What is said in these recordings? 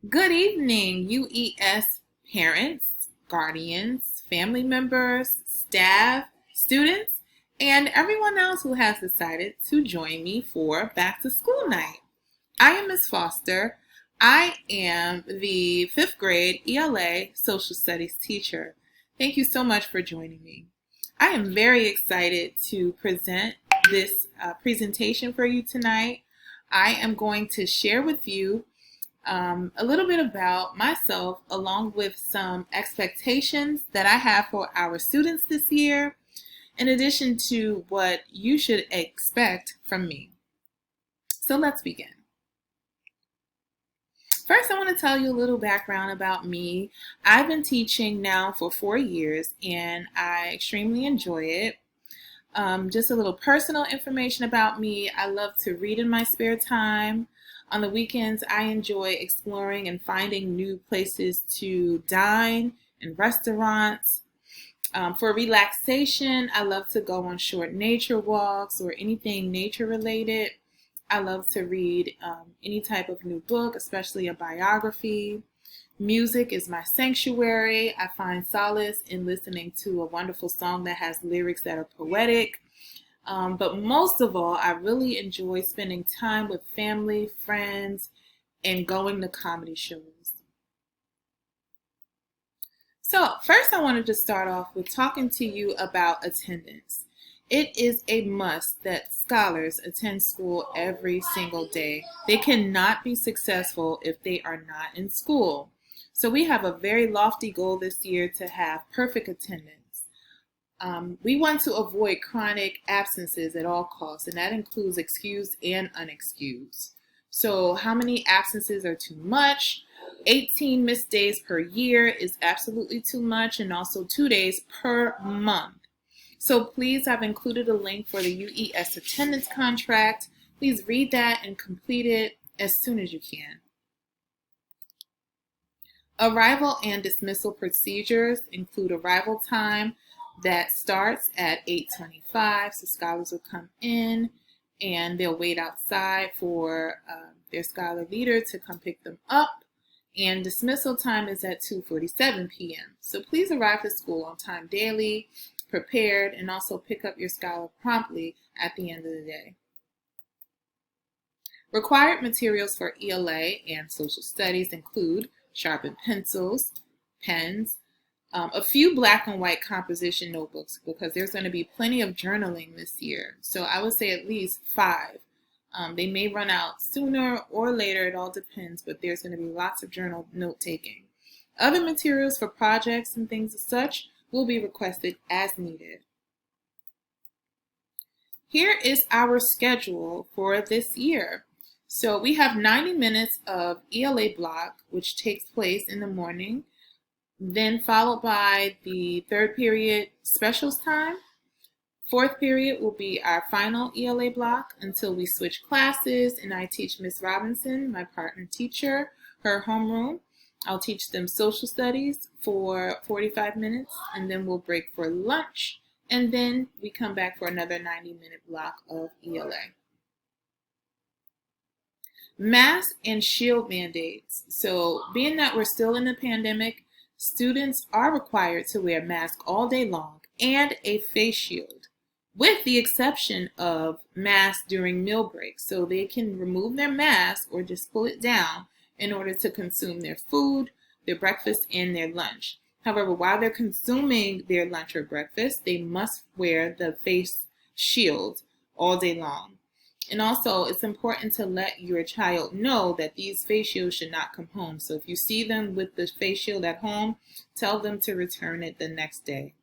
Good evening, UES parents, guardians, family members, staff, students, and everyone else who has decided to join me for Back to School Night. I am Ms. Foster. I am the fifth grade ELA Social Studies teacher. Thank you so much for joining me. I am very excited to present this presentation for you tonight. I am going to share with you a little bit about myself along with some expectations that I have for our students this year, in addition to what you should expect from me. So let's begin. First, I want to tell you a little background about me. I've been teaching now for 4 years and I extremely enjoy it. Just a little personal information about me. I love to read in my spare time. On the weekends, I enjoy exploring and finding new places to dine and restaurants. For relaxation, I love to go on short nature walks or anything nature related. I love to read any type of new book, especially a biography. Music is my sanctuary. I find solace in listening to a wonderful song that has lyrics that are poetic. But most of all, I really enjoy spending time with family, friends, and going to comedy shows. So first I wanted to start off with talking to you about attendance. It is a must that scholars attend school every single day. They cannot be successful if they are not in school. So we have a very lofty goal this year to have perfect attendance. We want to avoid chronic absences at all costs, and that includes excused and unexcused. So how many absences are too much? 18 missed days per year is absolutely too much, and also 2 days per month. So please, I've included a link for the UES attendance contract. Please read that and complete it as soon as you can. Arrival and dismissal procedures include arrival time that starts at 8:25, so scholars will come in and they'll wait outside for their scholar leader to come pick them up. And dismissal time is at 2:47 p.m. So please arrive to school on time daily, prepared, and also pick up your scholar promptly at the end of the day. Required materials for ELA and social studies include sharpened pencils, pens, a few black and white composition notebooks because there's going to be plenty of journaling this year. So I would say at least 5. They may run out sooner or later, it all depends, but there's going to be lots of journal note taking. Other materials for projects and things as such will be requested as needed. Here is our schedule for this year. So we have 90 minutes of ELA block, which takes place in the morning, then followed by the third period specials time. Fourth period will be our final ELA block until we switch classes and I teach Miss Robinson, my partner teacher, her homeroom. I'll teach them social studies for 45 minutes and then we'll break for lunch and then we come back for another 90-minute block of ELA. Mask and shield mandates. So being that we're still in the pandemic, students are required to wear masks all day long and a face shield, with the exception of masks during meal breaks. So they can remove their mask or just pull it down in order to consume their food, their breakfast, and their lunch. However, while they're consuming their lunch or breakfast, they must wear the face shield all day long. And also, it's important to let your child know that these face shields should not come home. So if you see them with the face shield at home, tell them to return it the next day.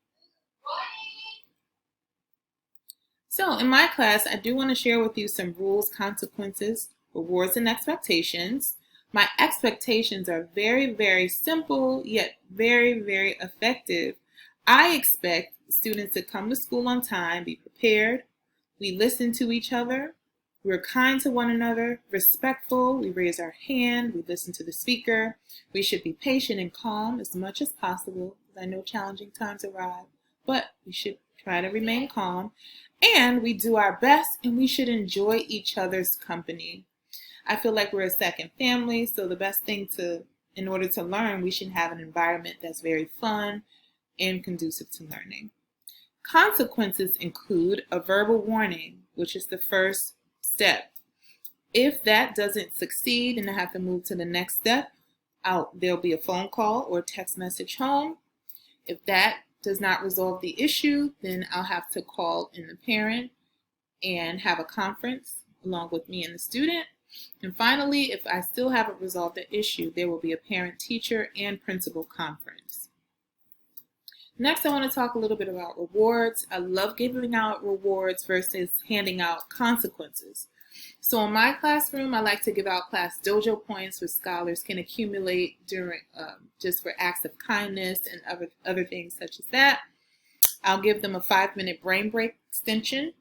So in my class, I do want to share with you some rules, consequences, rewards, and expectations. My expectations are very, very simple, yet very, very effective. I expect students to come to school on time, be prepared. We listen to each other. We're kind to one another, respectful. We raise our hand. We listen to the speaker. We should be patient and calm as much as possible. I know challenging times arrive, but we should try to remain calm. And we do our best, and we should enjoy each other's company. I feel like we're a second family, so the best thing in order to learn, we should have an environment that's very fun and conducive to learning. Consequences include a verbal warning, which is the first step. If that doesn't succeed and I have to move to the next step, there'll be a phone call or text message home. If that does not resolve the issue, then I'll have to call in the parent and have a conference along with me and the student. And finally, if I still haven't resolved the issue, there will be a parent, teacher, and principal conference. Next, I want to talk a little bit about rewards. I love giving out rewards versus handing out consequences. So in my classroom, I like to give out class dojo points, which scholars can accumulate during just for acts of kindness and other things such as that. I'll give them a 5-minute brain break extension,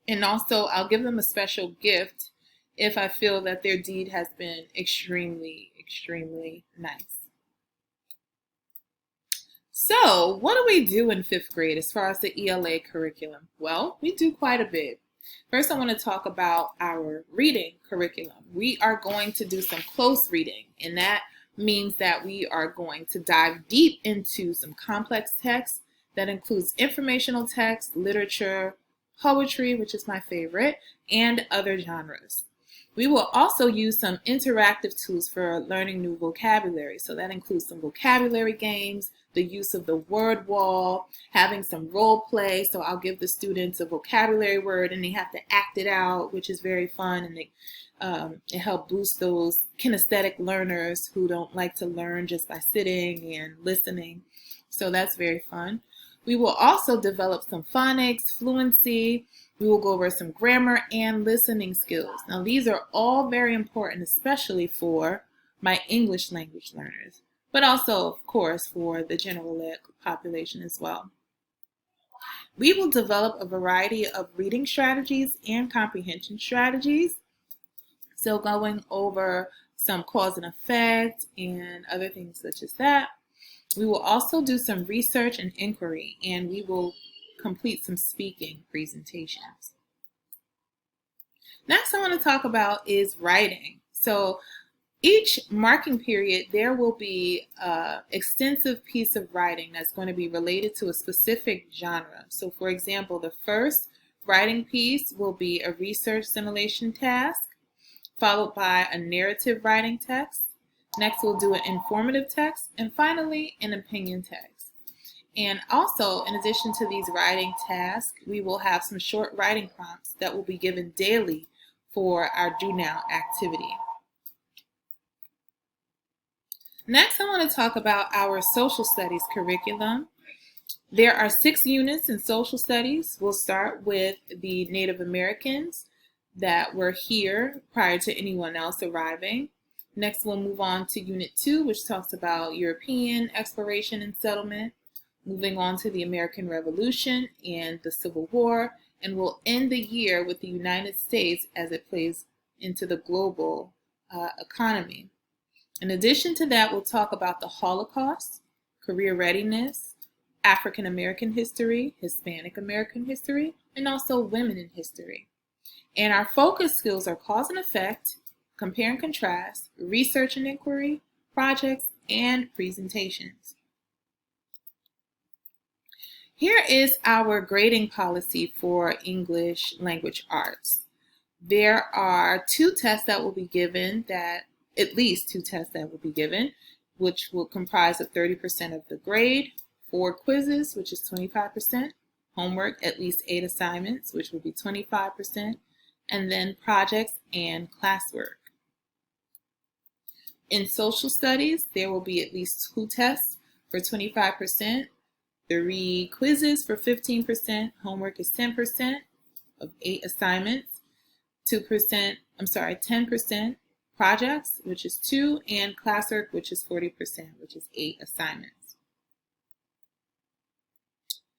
and also I'll give them a special gift if I feel that their deed has been extremely, extremely nice. So, what do we do in 5th grade as far as the ELA curriculum? Well, we do quite a bit. First, I want to talk about our reading curriculum. We are going to do some close reading, and that means that we are going to dive deep into some complex text that includes informational text, literature, poetry, which is my favorite, and other genres. We will also use some interactive tools for learning new vocabulary. So that includes some vocabulary games, the use of the word wall, having some role play. So I'll give the students a vocabulary word and they have to act it out, which is very fun, and it helps boost those kinesthetic learners who don't like to learn just by sitting and listening. So that's very fun. We will also develop some phonics, fluency. We will go over some grammar and listening skills. Now, these are all very important, especially for my English language learners, but also, of course, for the general ed population as well. We will develop a variety of reading strategies and comprehension strategies. So going over some cause and effect and other things such as that. We will also do some research and inquiry, and we will complete some speaking presentations. Next I want to talk about is writing. So each marking period, there will be an extensive piece of writing that's going to be related to a specific genre. So for example, the first writing piece will be a research simulation task, followed by a narrative writing text. Next, we'll do an informative text, and finally, an opinion text. And also, in addition to these writing tasks, we will have some short writing prompts that will be given daily for our Do Now activity. Next, I want to talk about our social studies curriculum. There are 6 units in social studies. We'll start with the Native Americans that were here prior to anyone else arriving. Next, we'll move on to Unit 2, which talks about European exploration and settlement, moving on to the American Revolution and the Civil War, and we'll end the year with the United States as it plays into the global economy. In addition to that, we'll talk about the Holocaust, career readiness, African American history, Hispanic American history, and also women in history. And our focus skills are cause and effect, compare and contrast, research and inquiry, projects, and presentations. Here is our grading policy for English language arts. There are 2 tests that will be given, at least 2 tests that will be given, which will comprise of 30% of the grade, 4 quizzes, which is 25%, homework, at least 8 assignments, which will be 25%, and then projects and classwork. In social studies, there will be at least 2 tests for 25%, 3 quizzes for 15%, homework is 10% of 8 assignments, 10% projects, which is 2, and classwork, which is 40%, which is 8 assignments.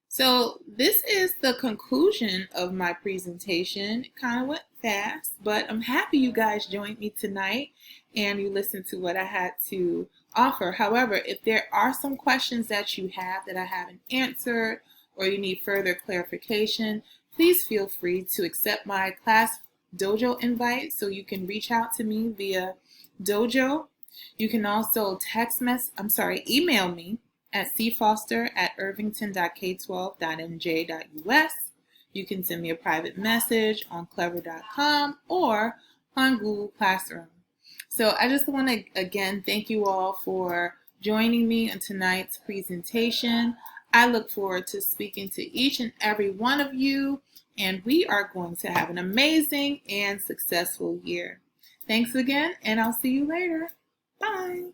So this is the conclusion of my presentation. It kind of went fast, but I'm happy you guys joined me tonight and you listened to what I had to offer. However, if there are some questions that you have that I haven't answered or you need further clarification, please feel free to accept my class dojo invite, so you can reach out to me via dojo. You can also email me at cfoster@irvington.k12.nj.us. You can send me a private message on clever.com or on Google Classroom. So I just want to again thank you all for joining me in tonight's presentation. I look forward to speaking to each and every one of you, and we are going to have an amazing and successful year. Thanks again, and I'll see you later. Bye.